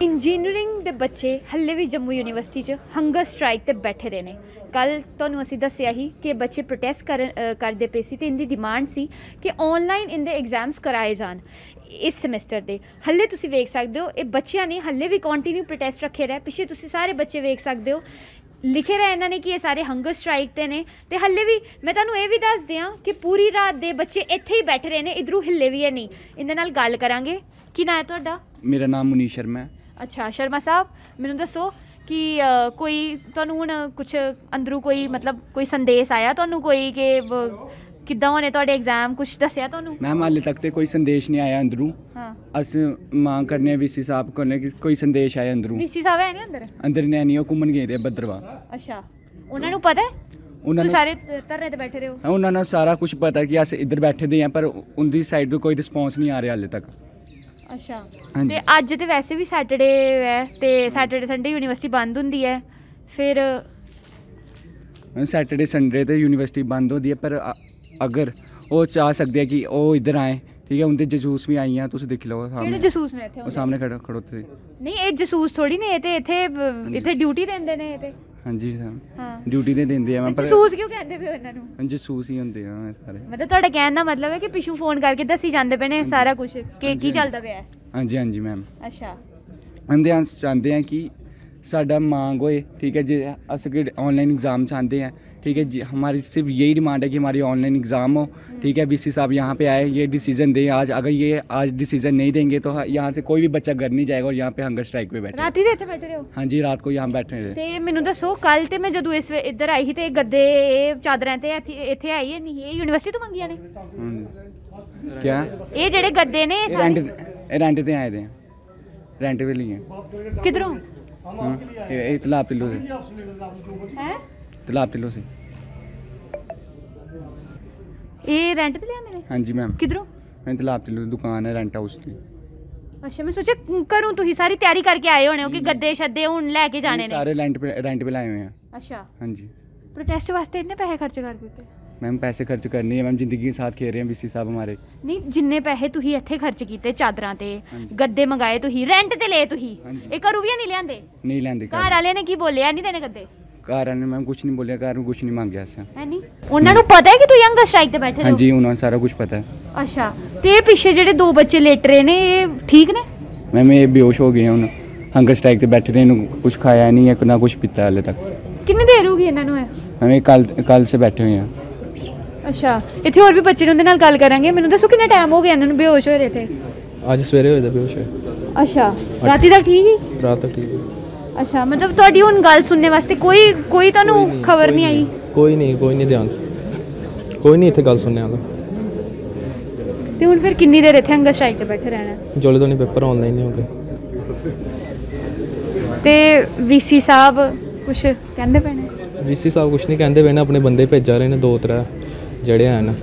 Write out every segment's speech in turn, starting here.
Engineering के बच्चे हल्ले भी जम्मू यूनिवर्सिटी च हंगर स्ट्राइक ते बैठे रहे ने। कल तुहानूं असीं दस्सिया ही कि बच्चे प्रोटेस्ट करदे पे सी ते इंदी डिमांड सी कि ऑनलाइन इंदे एग्जाम्स कराए जान इस सेमेस्टर दे। हल्ले तुसीं वेख सकदे हो ये बच्चियां ने हल्ले भी कंटिन्यू प्रोटेस्ट रखे रहे। पिछे तुसीं सारे बच्चे वेख सकदे हो लिखे रहे इन्होंने कि ये सारे हंगर स्ट्राइक ते ने ते हल्ले भी मैं तुहानूं ये भी दस दियां कि पूरी रात दे बच्चे इत्थे ही बैठे रहे ने, इधरों हिले भी है नहीं। इंदे नाल गल करांगे। की नाम है तुहाडा? मेरा नाम मुनीश शर्मा है। अच्छा शर्मा साहब, मैनू दसो कि कोई तुहानूं हुण कुछ अंदरों कोई मतलब कोई संदेश आया तुहानूं कोई कि किद्दां होने तुहाडे एग्जाम, कुछ दस्सिया तुहानूं? मैम हाले तक तो कोई संदेश नहीं आया अंदरों। हाँ अस मांग करने वीसी साहब कोने कि कोई संदेश आया अंदरों। वीसी साहब है नहीं अंदर? अंदर नहीं, वो घूमन गए थे भद्रवाह। अच्छा उन्हां नूं पता है? उन्होंने सारे धरने ते बैठे रहे हो? उन्होंने सारा कुछ पता है कि अस इधर बैठे दे हैं, पर उनकी साइड तो कोई रिस्पॉन्स नहीं आ रहा हाले तक। अच्छा ते अज तो वैसे भी सैटरडे है ते सैटरडे संडे यूनिवर्सिटी बंद होंदी है, फिर सैटरडे संडे तो यूनिवर्सिटी बंद होती है, पर अगर वो चाह सकते हैं कि वो इधर आए, ठीक है, उनके जसूस भी आई हैं, तुम देख लो सामने जसूस ने इत्थे सामने खड़ोते नहीं, ये जसूस थोड़ी ने, ये इत्थे ड्यूटी देंदे ने ये। हाँ जी हाँ ड्यूटी तो देंदे हैं। जसूस क्यों कहते पे इन्हां नूं? जसूस ही होंदे हैं सारे। मतलब ਤੁਹਾਡਾ ਕਹਿਣ ਦਾ मतलब है कि पिछू फोन करके दसी ਜਾਂਦੇ ਪਏ ਨੇ सारा कुछ कि की ਚੱਲਦਾ ਪਿਆ है। हाँ जी हाँ जी मैम। अच्छा हम चाहते हैं कि साडा मांग होए, ठीक है, जो अस ऑनलाइन एग्ज़ाम चाहते हैं, ठीक है जी, हमारी सिर्फ यही डिमांड है कि हमारी ऑनलाइन एग्ज़ाम हो, ठीक है। वीसी साहब यहाँ पे आए, ये डिसीजन दें आज। अगर ये आज डिसीजन नहीं देंगे तो यहाँ से कोई भी बच्चा घर नहीं जाएगा और यहाँ पे हंगर स्ट्राइक पे बैठे। रात ही इत्थे बैठे रहे हो? हाँ जी रात को यहाँ बैठे रहे। ते मैनू दसो कल ते मैं जदों इस इधर आई ही ते गद्दे चादरां ते इत्थे आई है नहीं, ये यूनिवर्सिटी तो मंगियां ने? क्या ये जेडे गद्दे ने रेंट ते आए थे, रेंट पे लिए। किधरों? तालाब तिल्लो से। हैं? तालाब तिल्लो से। ये रेंट ते लियांदे ने? हाँ जी मैम। किधरों? तालाब तिल्लो दुकान है रेंट हाउस की। अच्छा मैं सोचा करूँ तुही सारी तैयारी करके आए होने हो कि गद्दे शद्दे हुण लेके जाने ने? सारे रेंट पे लाए हुए हैं। अच्छा हाँ जी। प्रोटेस्ट वास्ते इतने पैसे खर्च कर दिते? मैम पैसे खर्च करनी है मैम, जिंदगी के साथ खेल रहे हैं वीसी साहब हमारे। नहीं जिन्ने पैसे तुही इत्थे खर्च कीते चादरां ते गद्दे मंगाए तुही, रेंट ते ले तुही, ये घरों भी नहीं लियांदे? नहीं लियांदे। घर वाले ने की बोलिया नहीं देने गद्दे? घर वाले ने मैम कुछ नहीं बोलिया, घर में कुछ नहीं मांगया ऐसा है नहीं। उन्हां नूं पता है कि तू हंगर स्ट्राइक ते बैठे हो? हाँ जी उन्हें सारा कुछ पता है। अच्छा ते पिछे जेडे दो बच्चे लेट रहे ने ये ठीक ने? मैम ये बेहोश हो गए हैं, उन्हें हंगर स्ट्राइक ते बैठे रहे, कुछ खाया नहीं है ना कुछ पीता हाले तक। कितनी देर होगी इन्हां नूं? मैम ये कल से बैठे हुए हैं। अच्छा इत्थे होर भी बच्चे ने, उनदे नाल गल करांगे। मैनूं दसो कितना टाइम हो गया इन्हां नूं बेहोश होए थे? आज सवेरे होए थे बेहोश होए। अच्छा राती तक ठीक ही? रात तक ठीक है। अच्छा मतलब ਤੁਹਾਡੀ ਹੁਣ ਗੱਲ ਸੁਣਨੇ ਵਾਸਤੇ ਕੋਈ ਤੁਹਾਨੂੰ ਖਬਰ ਨਹੀਂ ਆਈ? ਕੋਈ ਨਹੀਂ ਧਿਆਨ ਕੋਈ ਨਹੀਂ ਇੱਥੇ ਗੱਲ ਸੁਣਨੇ ਆਉਂਦਾ। ਤੇ ਹੁਣ ਫਿਰ ਕਿੰਨੀ ਦੇਰ ਇੱਥੇ ਹੰਗਰ ਸਟ੍ਰਾਈਕ ਤੇ ਬੈਠੇ ਰਹਿਣਾ? ਜੋਲੇ ਤੋਂ ਨਹੀਂ ਪੇਪਰ ਆਨਲਾਈਨ ਨਹੀਂ ਹੋਗੇ। ਤੇ ਵੀਸੀ ਸਾਹਿਬ ਕੁਝ ਕਹਿੰਦੇ ਪਏ ਨੇ? ਵੀਸੀ ਸਾਹਿਬ ਕੁਝ ਨਹੀਂ ਕਹਿੰਦੇ ਪਏ ਨੇ, ਆਪਣੇ ਬੰਦੇ ਭੇਜਾ ਰਹੇ ਨੇ ਦੋ ਤਰ੍ਹਾਂ ਜਿਹੜੇ ਹਨ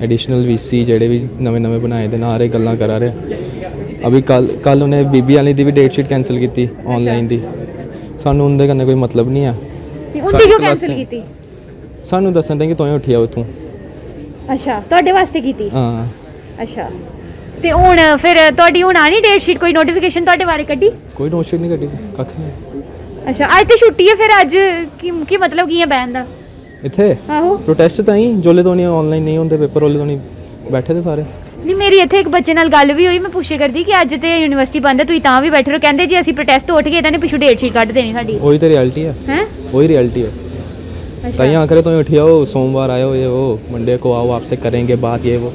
एडिशनल वीसी ਜਿਹੜੇ ਵੀ ਨਵੇਂ ਬਣਾਏ ਦੇ ਨਾਲ ਗੱਲਾਂ ਕਰਾ ਰਹੇ। अभी कल उन्हें बीबी वाली दी भी डेट शीट कैंसिल की थी ऑनलाइन दी। सानू उनके कन्नै कोई मतलब नहीं है। उनकी क्यों कैंसिल की थी? सानू दसन दे कि तुम उठिया उतों। अच्छा ਤੁਹਾਡੇ ਵਾਸਤੇ ਕੀਤੀ? हाँ। अच्छा ਤੇ ਹੁਣ ਫਿਰ ਤੁਹਾਡੀ ਹੁਣ ਆਣੀ ਡੇਟ ਸ਼ੀਟ, ਕੋਈ ਨੋਟੀਫਿਕੇਸ਼ਨ ਤੁਹਾਡੇ ਬਾਰੇ ਕੱਢੀ? ਕੋਈ ਨੋਟ ਸ਼ੀਟ ਨਹੀਂ ਕੱਢੀ, ਕੱਖ ਨਹੀਂ। ਅੱਛਾ ਅੱਜ ਤੇ ਛੁੱਟੀ ਹੈ, ਫਿਰ ਅੱਜ ਕੀ ਮਤਲਬ ਕੀ ਹੈ ਬੈਨ ਦਾ ਇੱਥੇ? ਆਹੋ ਪ੍ਰੋਟੈਸਟ ਤਾਂ ਹੀ ਜੋਲੇ ਤੋਂ ਨਹੀਂ ਆਨਲਾइन ਨਹੀਂ ਹੁੰਦੇ ਪੇਪਰ, ਉਹਲੇ ਤੋਂ ਨਹੀਂ ਬੈਠੇ ਤੇ ਸਾਰੇ। नहीं मेरी इत्थे एक बच्चे नाल गल भी हुई, मैं पूछे करदी कि अज ते यूनिवर्सिटी बंद है, तुसीं तां भी बैठे रहो, कहंदे जी असीं प्रोटेस्ट तो उठ गए, इन्हां ने पिछू डेट शीट कढ देनी साडी। वही तो रियलिटी है। हैं वही रियलिटी है। ताइयां आखरे तो उठ आओ, सोमवार आयो, ये वो मंडे को आओ, आपसे करेंगे बात, ये वो,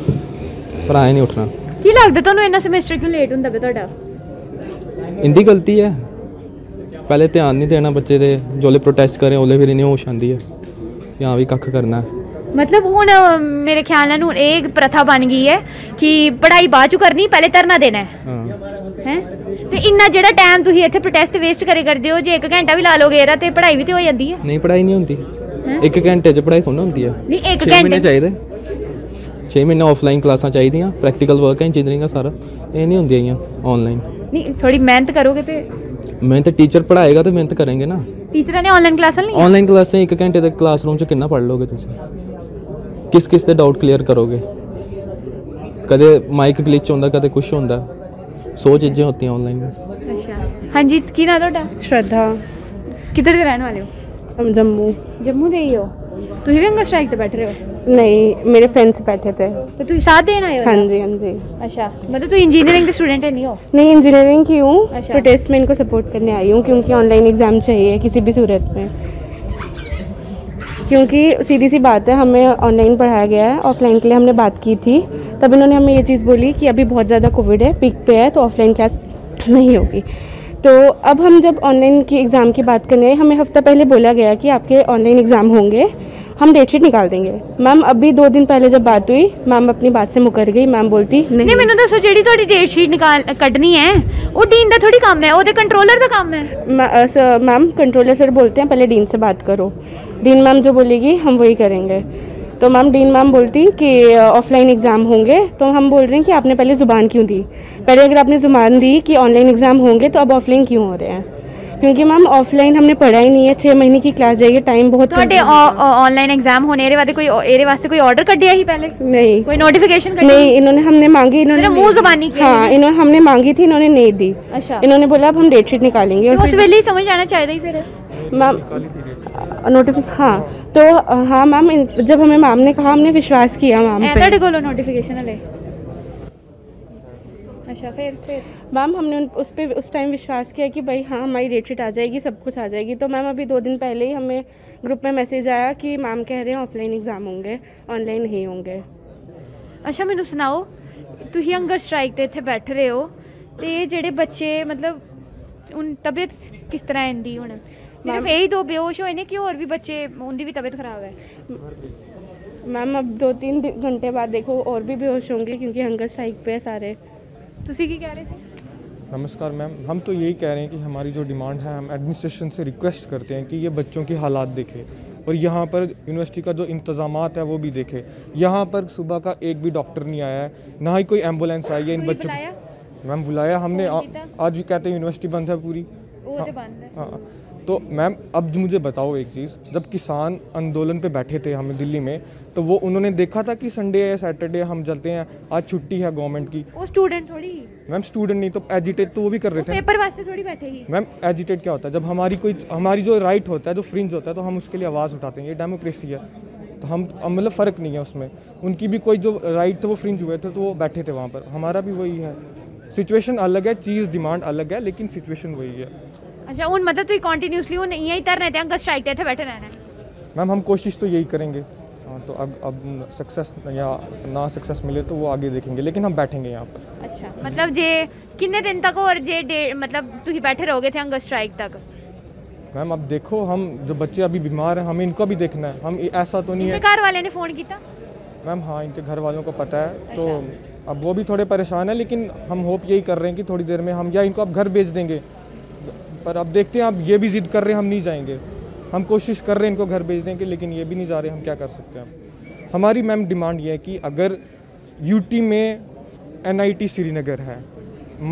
पर आए नहीं उठना। की लगदा तुहानूं इन्ना सेमेस्टर क्यों लेट हुंदा पे तुहाडा? इनदी गलती है, पहले ध्यान नहीं देना बच्चे दे, जोले प्रोटेस्ट करें ओले फिर इन्हें होश आंदी है कि हां भी कख करना है। मतलब हुण मेरे ख्याल नाल हुण एक प्रथा बन गई है कि पढ़ाई बाद चों करनी, पहले धरना देना है। हैं ते इन्ना जेड़ा टाइम तुसीं इत्थे प्रोटेस्ट वेस्ट करे करदे हो, जे 1 घंटा भी ला लोगे एरा ते पढ़ाई भी ते हो जांदी है। नहीं पढ़ाई नहीं होंदी, 1 घंटे च पढ़ाई थोड़ी होंदी है। नहीं 1 घंटे 6 महीने चाहिए, 6 महीने ऑफलाइन क्लासां चाहिदियां, प्रैक्टिकल वर्क है इंजीनियरिंग का सारा, ये नहीं होंदियां ऑनलाइन। नहीं थोड़ी मेहनत करोगे ते मेहनत टीचर पढ़ाएगा तो मेहनत करेंगे ना। टीचर ने ऑनलाइन क्लासां ली? ऑनलाइन क्लासें 1 घंटे तक क्लासरूम च कितना पढ़ लोगे तुसीं? किस से डाउट क्लियर करोगे? कदे माइक ग्लिच होंदा, कदे कुछ होंदा, 100 चीज़ें होती हैं ऑनलाइन में। ਅੱਛਾ ਹਾਂਜੀ ਕੀ ਨਾਂ ਤੁਹਾਡਾ? श्रद्धा ਕਿੱਧਰ ਦੇ ਰਹਿਣ ਵਾਲੇ ਹੋ? हम जम्मू ਜੰਮੂ ਦੇ ਹੀ ਹੋ? ਤੁਸੀਂ ਵੀ ਹੰਗਰ ਸਟ੍ਰਾਈਕ ਤੇ ਬੈਠ ਰਹੇ ਹੋ? नहीं मेरे फ्रेंड्स बैठे थे। ਤੇ ਤੁਸੀਂ ਸਾਥ ਦੇਣ ਆਏ ਹੋ? हाँ जी हाँ जी। ਅੱਛਾ ਮਤਲਬ ਤੁਸੀਂ ਇੰਜੀਨੀਅਰਿੰग ਦੇ ਸਟੂडेंट ਨਹੀਂ ਹੋ? नहीं इंजीनियरिंग की हूँ, अच्छा। प्रोटेस्ट में इनको सपोर्ट करने आई हूँ क्योंकि ऑनलाइन एग्ज़ाम चाहिए किसी भी सूरत में। क्योंकि सीधी सी बात है, हमें ऑनलाइन पढ़ाया गया है, ऑफलाइन के लिए हमने बात की थी, तब इन्होंने हमें ये चीज़ बोली कि अभी बहुत ज़्यादा कोविड है, पीक पे है, तो ऑफलाइन क्लास नहीं होगी। तो अब हम जब ऑनलाइन की एग्ज़ाम की बात करने आए, हमें हफ्ता पहले बोला गया कि आपके ऑनलाइन एग्ज़ाम होंगे, हम डेट शीट निकाल देंगे। मैम अभी 2 दिन पहले जब बात हुई, मैम अपनी बात से मुकर गई। मैम बोलती ਨਹੀਂ ਮੈਨੂੰ ਦੱਸੋ ਜਿਹੜੀ ਤੁਹਾਡੀ ਡੇਟ ਸ਼ੀਟ ਨਿਕਾਲ ਕੱਢਣੀ ਹੈ ਉਹ ਡੀਨ ਦਾ ਥੋੜੀ ਕੰਮ ਹੈ, ਉਹਦੇ ਕੰਟਰੋਲਰ ਦਾ ਕੰਮ ਹੈ। मैम कंट्रोलर सर बोलते हैं पहले डीन से बात करो, डीन मैम जो बोलेगी हम वही करेंगे। तो मैम डीन मैम बोलती कि ऑफलाइन एग्ज़ाम होंगे, तो हम बोल रहे हैं कि आपने पहले ज़ुबान क्यों दी? पहले अगर आपने ज़ुबान दी कि ऑनलाइन एग्ज़ाम होंगे तो अब ऑफलाइन क्यों हो रहे हैं? क्योंकि मैम ऑफलाइन हमने पढ़ा ही नहीं है, 6 महीने की क्लास जाएगी, टाइम बहुत ਤੁਹਾਡੇ ਆਨਲਾਈਨ एग्जाम होने ਇਹਦੇ ਵਾਸਤੇ ਕੋਈ ਆਰਡਰ ਕੱਢਿਆ ਸੀ ਪਹਿਲੇ? नहीं ਕੋਈ ਨੋਟੀਫਿकेशन ਕੱਢੀ? नहीं, इन्होंने हमने मांगी, इन्होंने सिर्फ मुंह ज़बानी की? हाँ इन्होंने हमने मांगी थी, इन्होंने नहीं दी। अच्छा इन्होंने बोला अब हम डेट शीट निकालेंगे। और उस वेले ही समझ आना चाहिए ही फिर। मैम हाँ तो हाँ मैम जब हमें मैम ने कहा हमने विश्वास किया मैम पे। ਤੁਹਾਡੇ ਕੋਲ ਨੋਟੀਫਿकेशन ਹਲੇ? अच्छा फिर मैम हमने उस पर उस टाइम विश्वास किया कि भाई हाँ हमारी डेट शीट आ जाएगी, सब कुछ आ जाएगी। तो मैम अभी 2 दिन पहले ही हमें ग्रुप में मैसेज आया कि मैम कह रहे हैं ऑफलाइन एग्ज़ाम होंगे, ऑनलाइन नहीं होंगे। अच्छा ਮੈਨੂੰ ਸੁਣਾਓ ਤੁਸੀਂ ਹੰਗਰ ਸਟ੍ਰਾਈਕ ਤੇ ਇੱਥੇ ਬੈਠ ਰਹੇ ਹੋ ਤੇ ਜਿਹੜੇ ਬੱਚੇ ਮਤਲਬ ਹੁਣ ਤਬੀਅਤ ਕਿਸ ਤਰ੍ਹਾਂ ਇੰਦੀ ਹੁਣ ਸਿਰਫ ਇਹੀ 2 ਬੇਹੋਸ਼ ਹੋਏ ਨੇ ਕਿ ਹੋਰ ਵੀ ਬੱਚੇ उनकी भी तबीयत ख़राब है? मैम अब 2-3 घंटे बाद देखो और भी बेहोश होंगे क्योंकि हंगर स्ट्राइक पे है सारे। ਤੁਸੀਂ ਕੀ ਕਹਿ ਰਹੇ ਸੀ? नमस्कार मैम, हम तो यही कह रहे हैं कि हमारी जो डिमांड है, हम एडमिनिस्ट्रेशन से रिक्वेस्ट करते हैं कि ये बच्चों की हालात देखे और यहाँ पर यूनिवर्सिटी का जो इंतज़ामात है वो भी देखे। यहाँ पर सुबह का एक भी डॉक्टर नहीं आया है, ना ही कोई एम्बुलेंस आई है इन बच्चों को। मैम बुलाया हमने, आज भी कहते हैं यूनिवर्सिटी बंद है पूरी। हाँ तो मैम अब मुझे बताओ एक चीज़, जब किसान आंदोलन पे बैठे थे हमें दिल्ली में, तो वो उन्होंने देखा था कि संडे या सैटरडे हम चलते हैं, आज छुट्टी है गवर्नमेंट की। वो स्टूडेंट थोड़ी मैम स्टूडेंट नहीं तो एजिटेट तो वो भी कर रहे थे। पेपर वास्ते थोड़ी बैठे ही। मैम एजिटेट क्या होता है? जब हमारी जो राइट होता है, जो फ्रिंज होता है, तो हम उसके लिए आवाज़ उठाते हैं, ये डेमोक्रेसी है। तो हम मतलब फ़र्क नहीं है उसमें, उनकी भी कोई जो राइट थे वो फ्रिंज हुए थे तो वो बैठे थे वहाँ पर, हमारा भी वही है। सिचुएशन अलग है, चीज़ डिमांड अलग है, लेकिन सिचुएशन वही है। अच्छा हूँ मतलब तुम कॉन्टीन्यूसली हूँ यहीं तर रहते हैं स्ट्राइक ते बैठे रहना है? मैम हम कोशिश तो यही करेंगे। हाँ तो अब सक्सेस या ना सक्सेस मिले तो वो आगे देखेंगे, लेकिन हम बैठेंगे यहाँ पर। अच्छा मतलब जे कितने दिन तक और जे मतलब तुम बैठे रहोगे थे हंगर स्ट्राइक तक? मैम अब देखो, हम जो बच्चे अभी बीमार हैं हमें इनको भी देखना है, हम ऐसा तो नहीं है। घर वाले ने फ़ोन किया? मैम हाँ इनके घर वालों को पता है। तो अब वो भी थोड़े परेशान है, लेकिन हम होप यही कर रहे हैं कि थोड़ी देर में हम या इनको अब घर भेज देंगे, पर अब देखते हैं। अब ये भी ज़िद कर रहे हैं हम नहीं जाएंगे, हम कोशिश कर रहे हैं इनको घर भेज देंगे, लेकिन ये भी नहीं जा रहे, हम क्या कर सकते हैं। हमारी मैम डिमांड ये है कि अगर यूटी में NIT श्रीनगर है,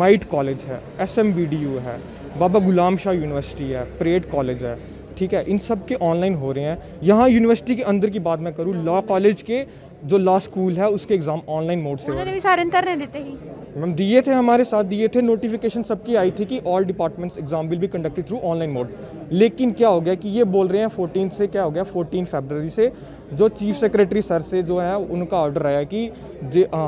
माइट कॉलेज है, SMBDU है, बाबा गुलाम शाह यूनिवर्सिटी है, परेड कॉलेज है, ठीक है, इन सब के ऑनलाइन हो रहे हैं। यहाँ यूनिवर्सिटी के अंदर की बात मैं करूँ, लॉ कॉलेज के जो लॉ स्कूल है उसके एग्ज़ाम ऑनलाइन मोड से हो रहे हैं। भी सारे तरने देते ही मैम दिए थे, हमारे साथ दिए थे, नोटिफिकेशन सबकी आई थी कि all departments exam will be conducted through online mode. लेकिन क्या हो गया कि ये बोल रहे हैं 14 से, क्या हो गया 14 फरवरी से जो चीफ सेक्रेटरी सर से जो है उनका ऑर्डर आया कि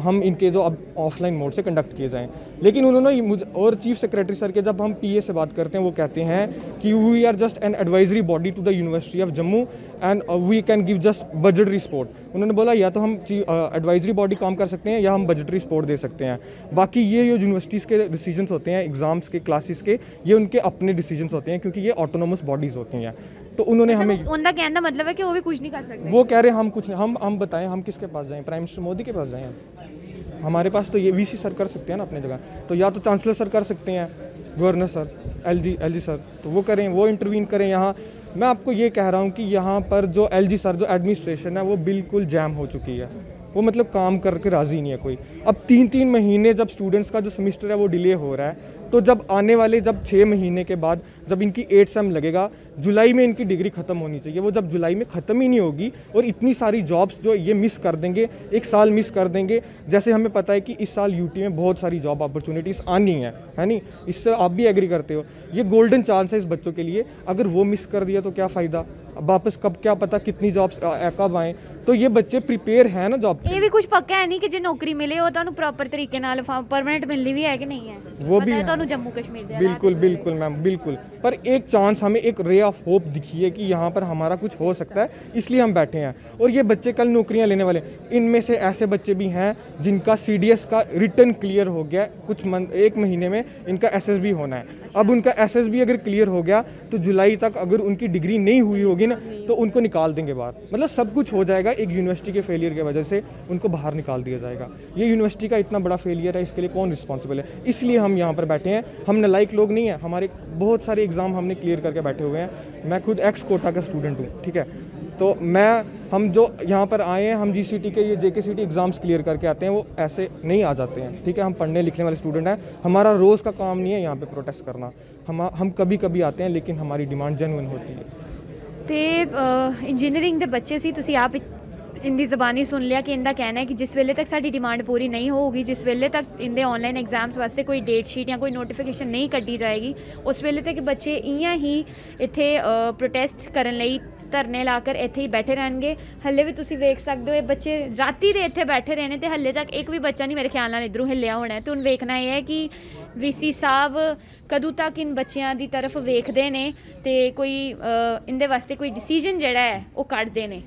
हम इनके जो अब ऑफलाइन मोड से कंडक्ट किए जाएं। लेकिन उन्होंने मुझे और चीफ सेक्रेटरी सर के जब हम PA से बात करते हैं वो कहते हैं कि we are just an advisory body to the university of Jammu and we can give just budgetary support. उन्होंने बोला या तो हम एडवाइजरी बॉडी काम कर सकते हैं या हम बजटरी सपोर्ट दे सकते हैं, बाकी ये जो यूनिवर्सिटीज़ के डिसीजंस होते हैं एग्ज़ाम्स के, क्लासेस के, ये उनके अपने डिसीजंस होते हैं क्योंकि ये ऑटोनोमस बॉडीज़ होती हैं। तो उन्होंने हमें उनका कहने का मतलब है कि वो भी कुछ नहीं कर सकते। वो कह रहे हैं हम कुछ नहीं, हम बताएं हम किसके पास जाएं? प्राइम मिनिस्टर मोदी के पास जाएं? हमारे पास तो ये VC सर कर सकते हैं ना अपने जगह, तो या तो चांसलर सर कर सकते हैं, गवर्नर सर, LG सर, तो वो करें, वो इंटरवीन करें। यहाँ मैं आपको ये कह रहा हूँ कि यहाँ पर जो LG सर, जो एडमिनिस्ट्रेशन है वो बिल्कुल जैम हो चुकी है, वो मतलब काम करके राज़ी नहीं है कोई। अब 3-3 महीने जब स्टूडेंट्स का जो सेमिस्टर है वो डिले हो रहा है, तो जब आने वाले जब 6 महीने के बाद जब इनकी 8 सेम लगेगा, जुलाई में इनकी डिग्री ख़त्म होनी चाहिए। वो जब जुलाई में ख़त्म ही नहीं होगी और इतनी सारी जॉब्स जो ये मिस कर देंगे, एक साल मिस कर देंगे। जैसे हमें पता है कि इस साल यूटी में बहुत सारी जॉब अपॉर्चुनिटीज़ आनी है नहीं? इससे आप भी एग्री करते हो। ये गोल्डन चांस है इस बच्चों के लिए, अगर वो मिस कर दिया तो क्या फ़ायदा, वापस कब क्या पता कितनी जॉब्स कब आएँ। तो ये बच्चे प्रिपेयर है ना जॉब। ये भी कुछ पक्का है नहीं कि जो नौकरी मिले वो ਤੁਹਾਨੂੰ ਪ੍ਰੋਪਰ ਤਰੀਕੇ ਨਾਲ परमानेंट मिलनी भी है कि नहीं है, वो भी है ਤੁਹਾਨੂੰ जम्मू कश्मीर ਦੇ बिल्कुल बिल्कुल मैम बिल्कुल। पर एक चांस हमें, एक रे ऑफ होप दिखी है कि यहाँ पर हमारा कुछ हो सकता है, इसलिए हम बैठे हैं। और ये बच्चे कल नौकरियाँ लेने वाले, इनमें से ऐसे बच्चे भी हैं जिनका CDS का रिटर्न क्लियर हो गया, कुछ एक महीने में इनका SSB होना है। अब उनका SSB अगर क्लियर हो गया तो जुलाई तक अगर उनकी डिग्री नहीं हुई होगी ना तो उनको निकाल देंगे बाहर। मतलब सब कुछ हो जाएगा, एक यूनिवर्सिटी के फेलियर की वजह से उनको बाहर निकाल दिया जाएगा। ये यूनिवर्सिटी का इतना बड़ा फेलियर है, इसके लिए कौन रिस्पॉन्सिबल है? इसलिए हम यहाँ पर बैठे हैं। हम नालायक लोग नहीं हैं, हमारे बहुत सारे एग्ज़ाम हमने क्लियर करके बैठे हुए हैं। मैं खुद एक्स कोटा का स्टूडेंट हूँ, ठीक है? तो हम जो यहाँ पर आए हैं, हम GCT के ये JKCT एग्ज़ाम्स क्लियर करके आते हैं, वो ऐसे नहीं आ जाते हैं, ठीक है? हम पढ़ने लिखने वाले स्टूडेंट हैं, हमारा रोज़ का काम नहीं है यहाँ पे प्रोटेस्ट करना। हम कभी कभी आते हैं, लेकिन हमारी डिमांड जेन्युइन होती है। तो इंजीनियरिंग के बच्चे सी तुसी आप इनकी ज़बानी सुन लिया कि इनका कहना है कि जिस वेले तक साडी डिमांड पूरी नहीं होगी, जिस वेले तक इनके ऑनलाइन एग्जाम्स वास्ते कोई डेट शीट या कोई नोटिफिकेशन नहीं कड्डी जाएगी, उस वेले तक बच्चे इयां ही इत्थे प्रोटेस्ट करन लई धरने लाकर इत्थे ही बैठे रहणगे। हल्ले भी तुसी वेख सकते हो ये बच्चे राती दे इत्थे बैठे रहे ने ते हल्ले तक एक भी बच्चा नहीं मेरे ख्याल नाल इधरों हिलिया होना है। तो हुण वेखना यह है कि VC साहब कदों तक इन बच्चों की तरफ वेखते ने ते कोई इनदे वास्ते कोई डिसीजन जिहड़ा है वो कड्डदे ने।